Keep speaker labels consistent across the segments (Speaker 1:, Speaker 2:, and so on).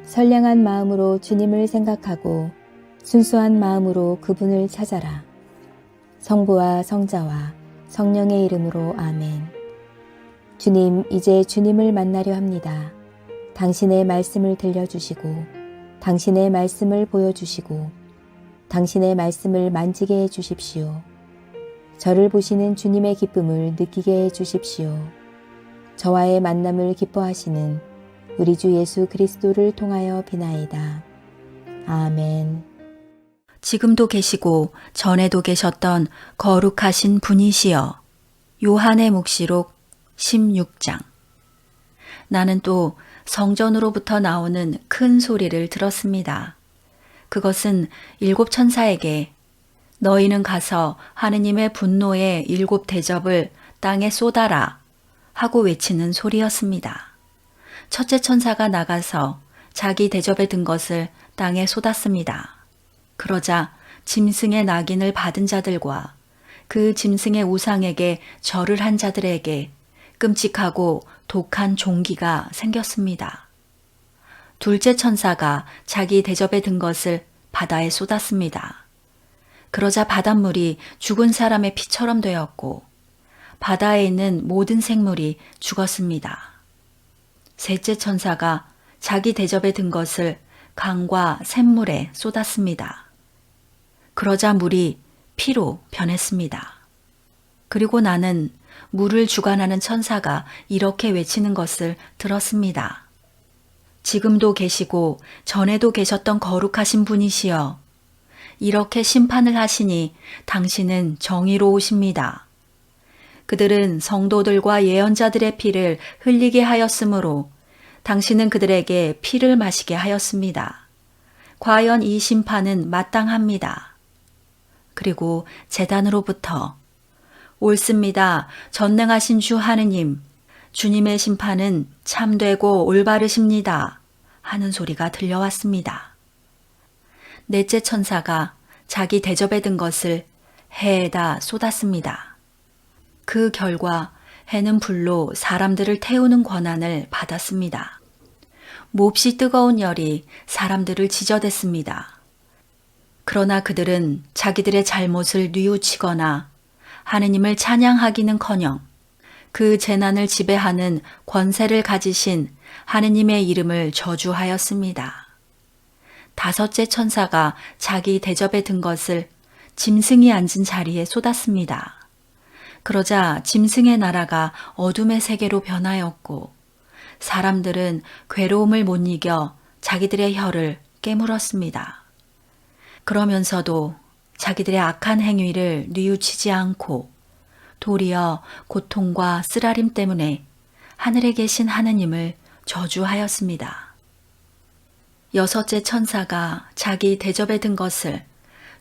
Speaker 1: 선량한 마음으로 주님을 생각하고 순수한 마음으로 그분을 찾아라. 성부와 성자와 성령의 이름으로 아멘. 주님, 이제 주님을 만나려 합니다. 당신의 말씀을 들려주시고 당신의 말씀을 보여주시고 당신의 말씀을 만지게 해주십시오. 저를 보시는 주님의 기쁨을 느끼게 해주십시오. 저와의 만남을 기뻐하시는 우리 주 예수 그리스도를 통하여 비나이다. 아멘.
Speaker 2: 지금도 계시고 전에도 계셨던 거룩하신 분이시여. 요한의 묵시록 16장. 나는 또 성전으로부터 나오는 큰 소리를 들었습니다. 그것은 7 천사에게 너희는 가서 하느님의 분노의 7 대접을 땅에 쏟아라 하고 외치는 소리였습니다. 첫째 천사가 나가서 자기 대접에 든 것을 땅에 쏟았습니다. 그러자 짐승의 낙인을 받은 자들과 그 짐승의 우상에게 절을 한 자들에게 끔찍하고 독한 종기가 생겼습니다. 둘째 천사가 자기 대접에 든 것을 바다에 쏟았습니다. 그러자 바닷물이 죽은 사람의 피처럼 되었고 바다에 있는 모든 생물이 죽었습니다. 셋째 천사가 자기 대접에 든 것을 강과 샘물에 쏟았습니다. 그러자 물이 피로 변했습니다. 그리고 나는 물을 주관하는 천사가 이렇게 외치는 것을 들었습니다. 지금도 계시고 전에도 계셨던 거룩하신 분이시여. 이렇게 심판을 하시니 당신은 정의로우십니다. 그들은 성도들과 예언자들의 피를 흘리게 하였으므로 당신은 그들에게 피를 마시게 하였습니다. 과연 이 심판은 마땅합니다. 그리고 제단으로부터 옳습니다. 전능하신 주 하느님, 주님의 심판은 참되고 올바르십니다. 하는 소리가 들려왔습니다. 넷째 천사가 자기 대접에 든 것을 해에다 쏟았습니다. 그 결과 해는 불로 사람들을 태우는 권한을 받았습니다. 몹시 뜨거운 열이 사람들을 지저댔습니다. 그러나 그들은 자기들의 잘못을 뉘우치거나 하느님을 찬양하기는커녕 그 재난을 지배하는 권세를 가지신 하느님의 이름을 저주하였습니다. 다섯째 천사가 자기 대접에 든 것을 짐승이 앉은 자리에 쏟았습니다. 그러자 짐승의 나라가 어둠의 세계로 변하였고 사람들은 괴로움을 못 이겨 자기들의 혀를 깨물었습니다. 그러면서도 자기들의 악한 행위를 뉘우치지 않고 도리어 고통과 쓰라림 때문에 하늘에 계신 하느님을 저주하였습니다. 여섯째 천사가 자기 대접에 든 것을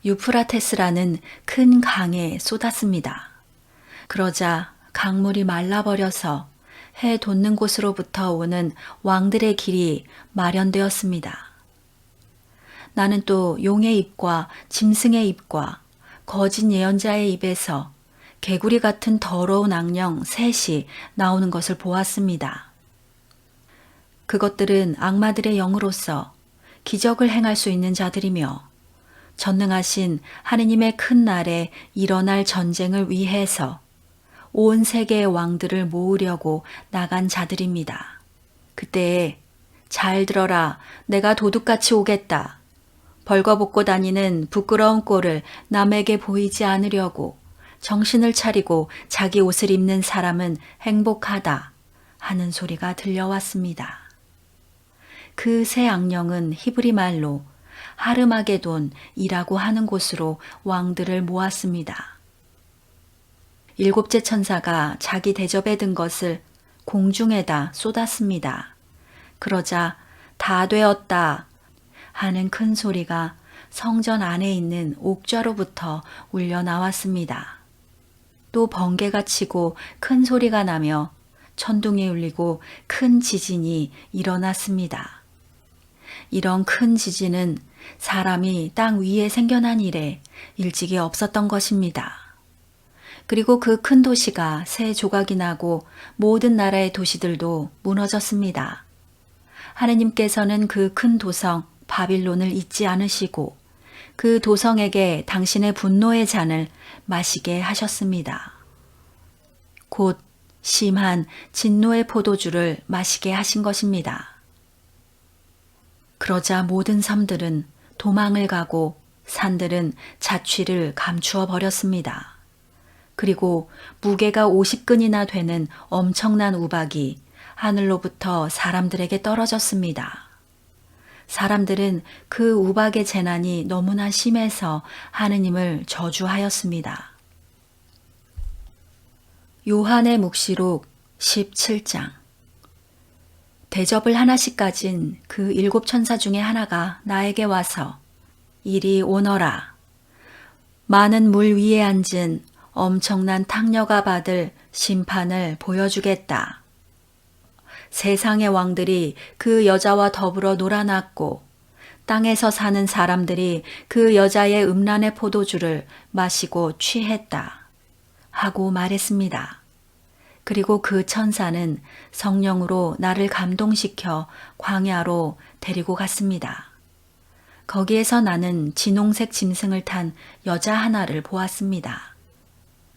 Speaker 2: 유프라테스라는 큰 강에 쏟았습니다. 그러자 강물이 말라버려서 해 돋는 곳으로부터 오는 왕들의 길이 마련되었습니다. 나는 또 용의 입과 짐승의 입과 거짓 예언자의 입에서 개구리 같은 더러운 악령 셋이 나오는 것을 보았습니다. 그것들은 악마들의 영으로서 기적을 행할 수 있는 자들이며 전능하신 하느님의 큰 날에 일어날 전쟁을 위해서 온 세계의 왕들을 모으려고 나간 자들입니다. 그때에 잘 들어라, 내가 도둑같이 오겠다. 벌거벗고 다니는 부끄러운 꼴을 남에게 보이지 않으려고 정신을 차리고 자기 옷을 입는 사람은 행복하다 하는 소리가 들려왔습니다. 그 새 악령은 히브리 말로 하르마게돈이라고 하는 곳으로 왕들을 모았습니다. 일곱째 천사가 자기 대접에 든 것을 공중에다 쏟았습니다. 그러자 다 되었다 하는 큰 소리가 성전 안에 있는 옥좌로부터 울려 나왔습니다. 또 번개가 치고 큰 소리가 나며 천둥이 울리고 큰 지진이 일어났습니다. 이런 큰 지진은 사람이 땅 위에 생겨난 이래 일찍이 없었던 것입니다. 그리고 그 큰 도시가 새 조각이 나고 모든 나라의 도시들도 무너졌습니다. 하느님께서는 그 큰 도성 바빌론을 잊지 않으시고 그 도성에게 당신의 분노의 잔을 마시게 하셨습니다. 곧 심한 진노의 포도주를 마시게 하신 것입니다. 그러자 모든 섬들은 도망을 가고 산들은 자취를 감추어 버렸습니다. 그리고 무게가 50근이나 되는 엄청난 우박이 하늘로부터 사람들에게 떨어졌습니다. 사람들은 그 우박의 재난이 너무나 심해서 하느님을 저주하였습니다. 요한의 묵시록 17장. 대접을 하나씩 가진 그 7 천사 중에 하나가 나에게 와서 이리 오너라. 많은 물 위에 앉은 엄청난 탕녀가 받을 심판을 보여주겠다. 세상의 왕들이 그 여자와 더불어 놀아났고 땅에서 사는 사람들이 그 여자의 음란의 포도주를 마시고 취했다. 하고 말했습니다. 그리고 그 천사는 성령으로 나를 감동시켜 광야로 데리고 갔습니다. 거기에서 나는 진홍색 짐승을 탄 여자 하나를 보았습니다.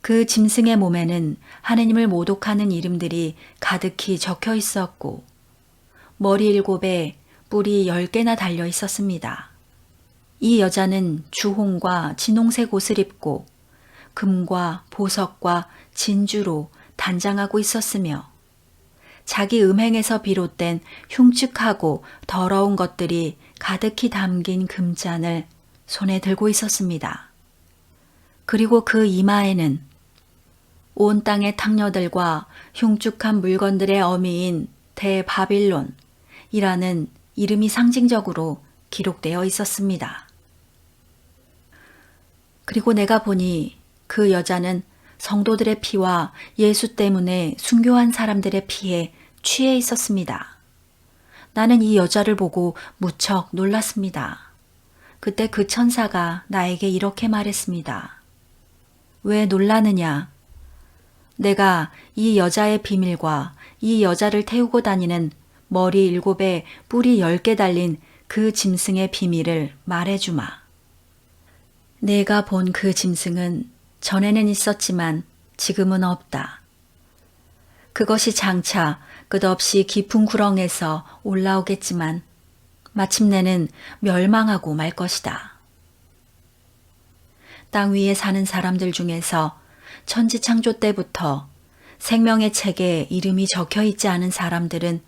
Speaker 2: 그 짐승의 몸에는 하느님을 모독하는 이름들이 가득히 적혀 있었고 머리 7에 뿔이 10개나 달려 있었습니다. 이 여자는 주홍과 진홍색 옷을 입고 금과 보석과 진주로 단장하고 있었으며 자기 음행에서 비롯된 흉측하고 더러운 것들이 가득히 담긴 금잔을 손에 들고 있었습니다. 그리고 그 이마에는 온 땅의 탕녀들과 흉측한 물건들의 어미인 대바빌론이라는 이름이 상징적으로 기록되어 있었습니다. 그리고 내가 보니 그 여자는 성도들의 피와 예수 때문에 순교한 사람들의 피에 취해 있었습니다. 나는 이 여자를 보고 무척 놀랐습니다. 그때 그 천사가 나에게 이렇게 말했습니다. 왜 놀라느냐? 내가 이 여자의 비밀과 이 여자를 태우고 다니는 머리 7에 뿔이 10개 달린 그 짐승의 비밀을 말해주마. 내가 본 그 짐승은 전에는 있었지만 지금은 없다. 그것이 장차 끝없이 깊은 구렁에서 올라오겠지만 마침내는 멸망하고 말 것이다. 땅 위에 사는 사람들 중에서 천지창조 때부터 생명의 책에 이름이 적혀 있지 않은 사람들은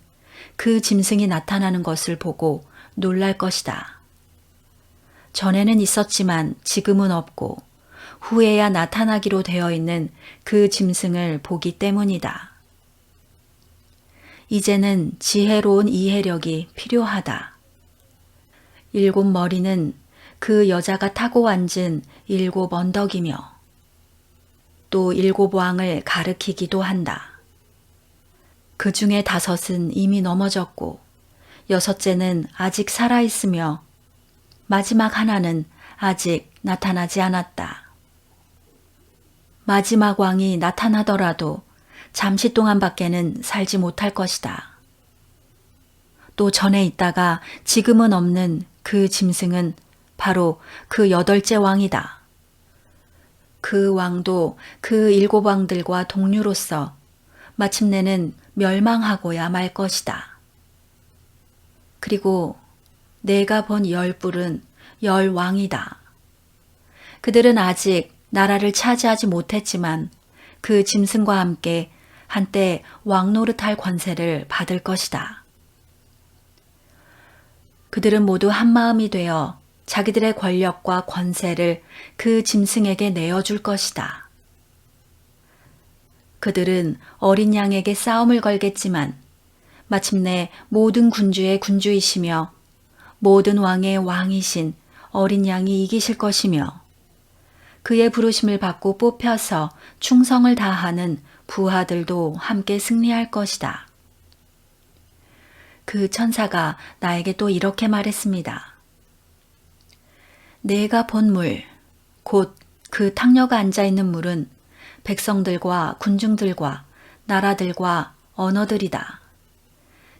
Speaker 2: 그 짐승이 나타나는 것을 보고 놀랄 것이다. 전에는 있었지만 지금은 없고 후에야 나타나기로 되어 있는 그 짐승을 보기 때문이다. 이제는 지혜로운 이해력이 필요하다. 7 머리는 그 여자가 타고 앉은 7 언덕이며 또 7 왕을 가리키기도 한다. 그 중에 5은 이미 넘어졌고 6째는 아직 살아있으며 마지막 하나는 아직 나타나지 않았다. 마지막 왕이 나타나더라도 잠시 동안밖에는 살지 못할 것이다. 또 전에 있다가 지금은 없는 그 짐승은 바로 그 8째 왕이다. 그 왕도 그 7 왕들과 동류로서 마침내는 멸망하고야 말 것이다. 그리고 내가 본 10뿔은 10 왕이다. 그들은 아직 나라를 차지하지 못했지만 그 짐승과 함께 한때 왕노릇할 권세를 받을 것이다. 그들은 모두 한마음이 되어 자기들의 권력과 권세를 그 짐승에게 내어줄 것이다. 그들은 어린 양에게 싸움을 걸겠지만 마침내 모든 군주의 군주이시며 모든 왕의 왕이신 어린 양이 이기실 것이며 그의 부르심을 받고 뽑혀서 충성을 다하는 부하들도 함께 승리할 것이다. 그 천사가 나에게 또 이렇게 말했습니다. 내가 본 물, 곧 그 탕녀가 앉아있는 물은 백성들과 군중들과 나라들과 언어들이다.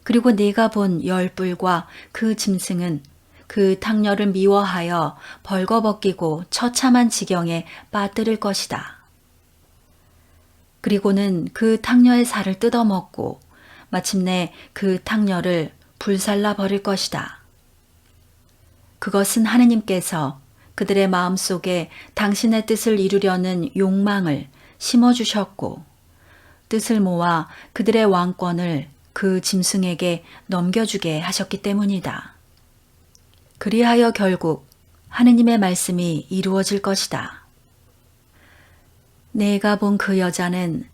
Speaker 2: 그리고 네가 본 열불과 그 짐승은 그 탕녀를 미워하여 벌거벗기고 처참한 지경에 빠뜨릴 것이다. 그리고는 그 탕녀의 살을 뜯어먹고 마침내 그 탕녀를 불살라 버릴 것이다. 그것은 하느님께서 그들의 마음속에 당신의 뜻을 이루려는 욕망을 심어주셨고 뜻을 모아 그들의 왕권을 그 짐승에게 넘겨주게 하셨기 때문이다. 그리하여 결국 하느님의 말씀이 이루어질 것이다. 내가 본 그 여자는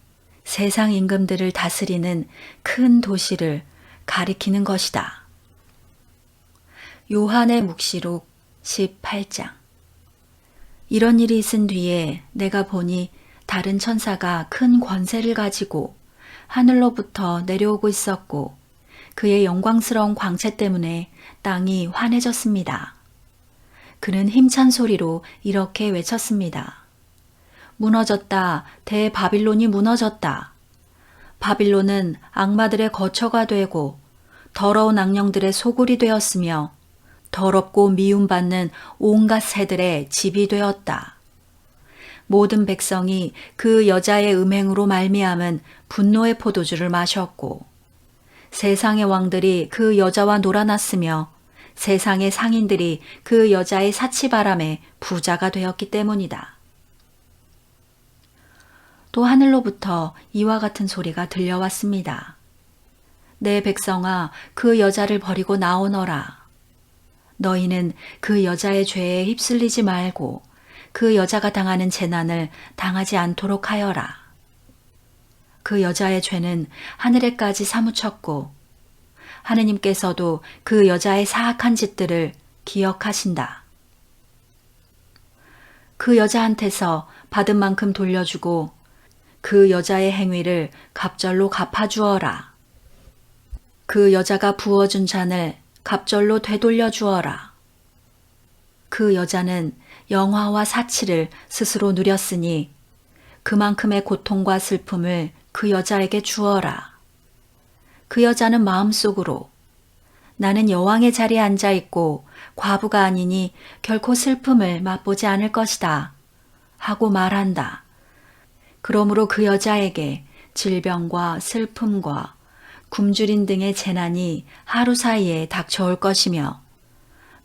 Speaker 2: 세상 임금들을 다스리는 큰 도시를 가리키는 것이다. 요한의 묵시록 18장. 이런 일이 있은 뒤에 내가 보니 다른 천사가 큰 권세를 가지고 하늘로부터 내려오고 있었고 그의 영광스러운 광채 때문에 땅이 환해졌습니다. 그는 힘찬 소리로 이렇게 외쳤습니다. 무너졌다. 대바빌론이 무너졌다. 바빌론은 악마들의 거처가 되고 더러운 악령들의 소굴이 되었으며 더럽고 미움받는 온갖 새들의 집이 되었다. 모든 백성이 그 여자의 음행으로 말미암은 분노의 포도주를 마셨고 세상의 왕들이 그 여자와 놀아났으며 세상의 상인들이 그 여자의 사치바람에 부자가 되었기 때문이다. 또 하늘로부터 이와 같은 소리가 들려왔습니다. 내 백성아, 그 여자를 버리고 나오너라. 너희는 그 여자의 죄에 휩쓸리지 말고 그 여자가 당하는 재난을 당하지 않도록 하여라. 그 여자의 죄는 하늘에까지 사무쳤고 하느님께서도 그 여자의 사악한 짓들을 기억하신다. 그 여자한테서 받은 만큼 돌려주고 그 여자의 행위를 갑절로 갚아주어라. 그 여자가 부어준 잔을 갑절로 되돌려 주어라. 그 여자는 영화와 사치를 스스로 누렸으니 그만큼의 고통과 슬픔을 그 여자에게 주어라. 그 여자는 마음속으로 나는 여왕의 자리에 앉아 있고 과부가 아니니 결코 슬픔을 맛보지 않을 것이다 하고 말한다. 그러므로 그 여자에게 질병과 슬픔과 굶주림 등의 재난이 하루 사이에 닥쳐올 것이며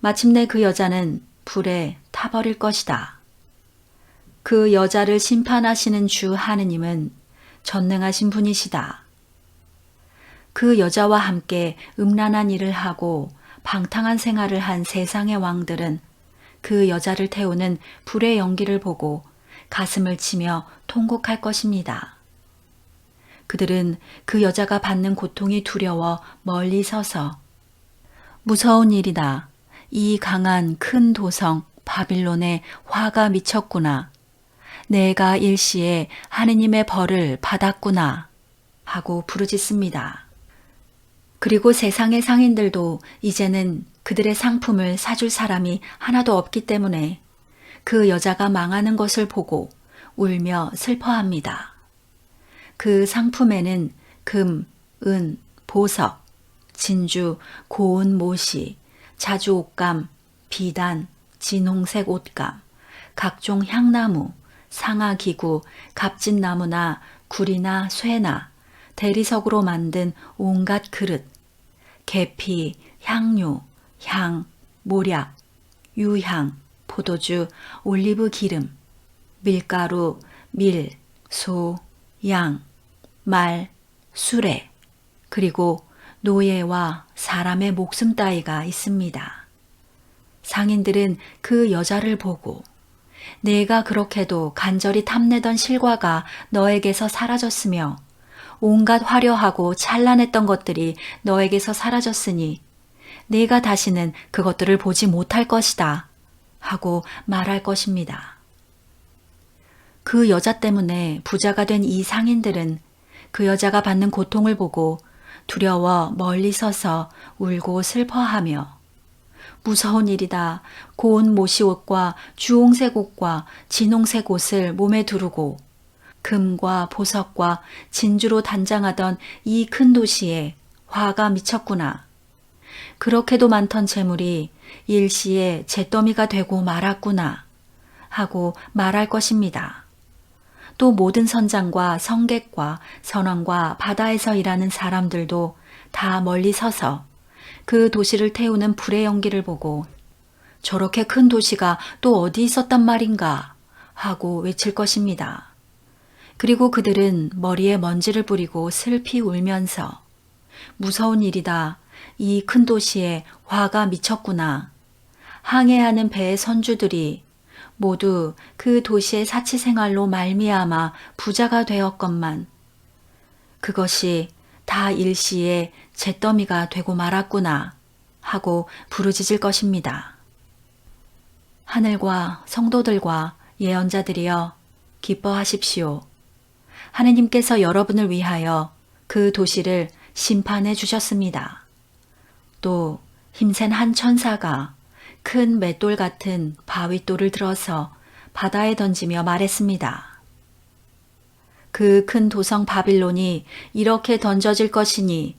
Speaker 2: 마침내 그 여자는 불에 타버릴 것이다. 그 여자를 심판하시는 주 하느님은 전능하신 분이시다. 그 여자와 함께 음란한 일을 하고 방탕한 생활을 한 세상의 왕들은 그 여자를 태우는 불의 연기를 보고 가슴을 치며 통곡할 것입니다. 그들은 그 여자가 받는 고통이 두려워 멀리 서서 무서운 일이다. 이 강한 큰 도성 바빌론에 화가 미쳤구나. 내가 일시에 하느님의 벌을 받았구나 하고 부르짖습니다. 그리고 세상의 상인들도 이제는 그들의 상품을 사줄 사람이 하나도 없기 때문에 그 여자가 망하는 것을 보고 울며 슬퍼합니다. 그 상품에는 금, 은, 보석, 진주, 고운 모시, 자주 옷감, 비단, 진홍색 옷감, 각종 향나무, 상아기구, 갑진나무나 굴이나 쇠나 대리석으로 만든 온갖 그릇, 계피, 향료, 향, 모략, 유향, 포도주, 올리브 기름, 밀가루, 밀, 소, 양, 말, 수레, 그리고 노예와 사람의 목숨 따위가 있습니다. 상인들은 그 여자를 보고 내가 그렇게도 간절히 탐내던 실과가 너에게서 사라졌으며 온갖 화려하고 찬란했던 것들이 너에게서 사라졌으니 네가 다시는 그것들을 보지 못할 것이다 하고 말할 것입니다. 그 여자 때문에 부자가 된 이 상인들은 그 여자가 받는 고통을 보고 두려워 멀리 서서 울고 슬퍼하며 무서운 일이다. 고운 모시옷과 주홍색 옷과 진홍색 옷을 몸에 두르고 금과 보석과 진주로 단장하던 이 큰 도시에 화가 미쳤구나. 그렇게도 많던 재물이 일시에 잿더미가 되고 말았구나 하고 말할 것입니다. 또 모든 선장과 성객과 선왕과 바다에서 일하는 사람들도 다 멀리 서서 그 도시를 태우는 불의 연기를 보고 저렇게 큰 도시가 또 어디 있었단 말인가 하고 외칠 것입니다. 그리고 그들은 머리에 먼지를 뿌리고 슬피 울면서 무서운 일이다. 이 큰 도시에 화가 미쳤구나. 항해하는 배의 선주들이 모두 그 도시의 사치생활로 말미암아 부자가 되었건만 그것이 다 일시에 잿더미가 되고 말았구나 하고 부르짖을 것입니다. 하늘과 성도들과 예언자들이여 기뻐하십시오. 하느님께서 여러분을 위하여 그 도시를 심판해 주셨습니다. 또 힘센 한 천사가 큰 맷돌 같은 바윗돌을 들어서 바다에 던지며 말했습니다. 그 큰 도성 바빌론이 이렇게 던져질 것이니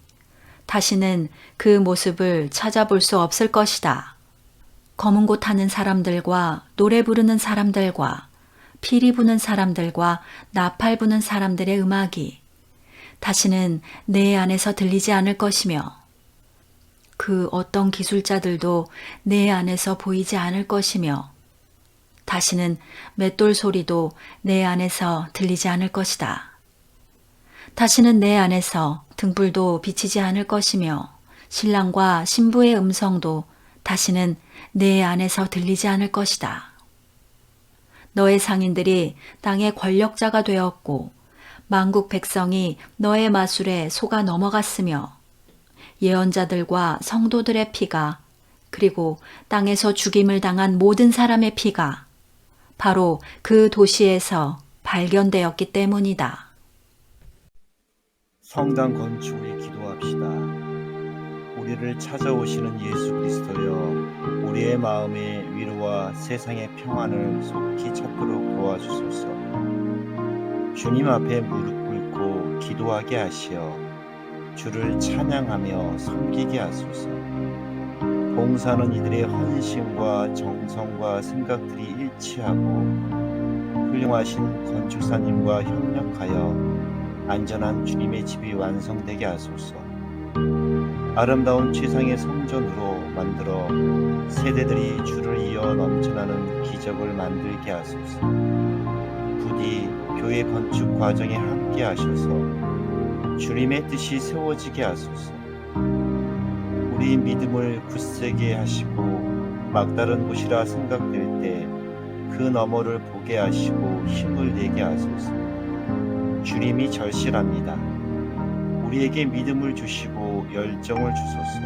Speaker 2: 다시는 그 모습을 찾아볼 수 없을 것이다. 검은 곳 타는 사람들과 노래 부르는 사람들과 피리 부는 사람들과 나팔 부는 사람들의 음악이 다시는 내 안에서 들리지 않을 것이며 그 어떤 기술자들도 내 안에서 보이지 않을 것이며 다시는 맷돌 소리도 내 안에서 들리지 않을 것이다. 다시는 내 안에서 등불도 비치지 않을 것이며 신랑과 신부의 음성도 다시는 내 안에서 들리지 않을 것이다. 너의 상인들이 땅의 권력자가 되었고 만국 백성이 너의 마술에 속아 넘어갔으며 예언자들과 성도들의 피가 그리고 땅에서 죽임을 당한 모든 사람의 피가 바로 그 도시에서 발견되었기 때문이다.
Speaker 3: 성당 건축을 기도합시다. 우리를 찾아오시는 예수 그리스도여, 우리의 마음의 위로와 세상의 평안을 속히 찾도록 도와주소서. 주님 앞에 무릎 꿇고 기도하게 하시어 주를 찬양하며 섬기게 하소서. 봉사하는 이들의 헌신과 정성과 생각들이 일치하고 훌륭하신 건축사님과 협력하여 안전한 주님의 집이 완성되게 하소서. 아름다운 최상의 성전으로 만들어 세대들이 주를 이어 넘쳐나는 기적을 만들게 하소서. 부디 교회 건축 과정에 함께 하셔서 주님의 뜻이 세워지게 하소서. 우리 믿음을 굳세게 하시고 막다른 곳이라 생각될 때 그 너머를 보게 하시고 힘을 내게 하소서. 주님이 절실합니다. 우리에게 믿음을 주시고 열정을 주소서.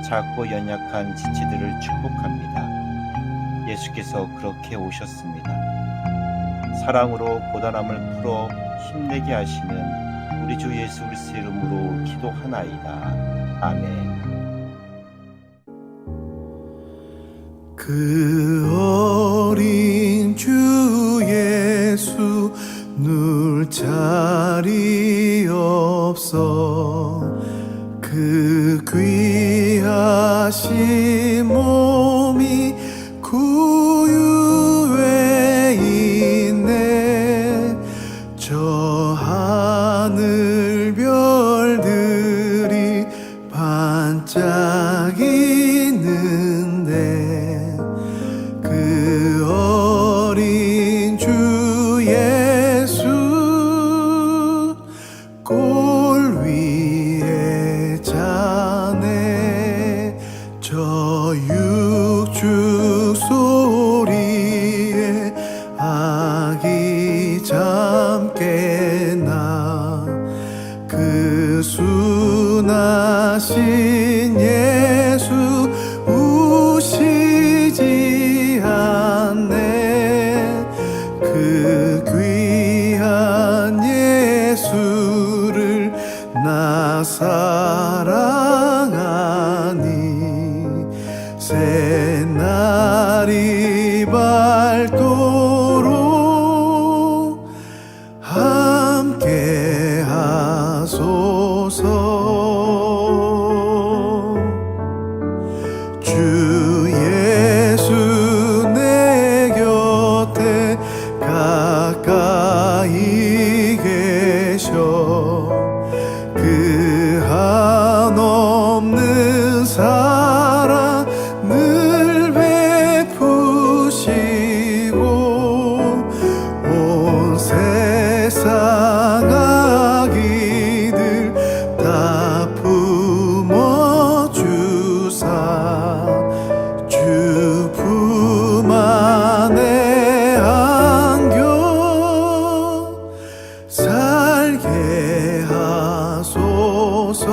Speaker 3: 작고 연약한 지체들을 축복합니다. 예수께서 그렇게 오셨습니다. 사랑으로 고단함을 풀어 힘내게 하시는 우리 주 예수 그리스도의 이름으로 기도하나이다. 아멘.
Speaker 4: 그 어린 주 예수 누울 자리 없어 그 귀하신 몸이 구유에 있네. 저 하늘 별들이 반짝이는데 그 어린 주 예수 골 위에 자네. 저 육축 소리에 아기 잠 깨나 그 순하신 예수 우시지 않네. 그 귀한 예수를 나 사랑하니 새날이 밝도록 함께 하소서. 하소서. 주 예수 내 곁에 가까이 계셔 그 한없는 사랑 늘 베푸시고 온 세상 악이들 다 품어주사 주 품 안에 안겨 살게 하소서.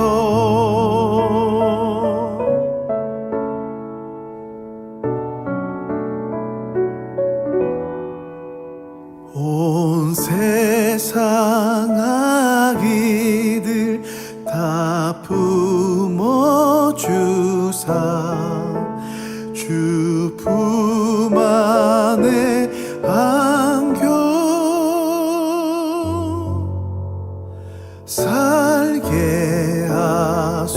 Speaker 4: 온 세상 악이들 다 품어주사 주 품 안에 안겨 살게 하소서.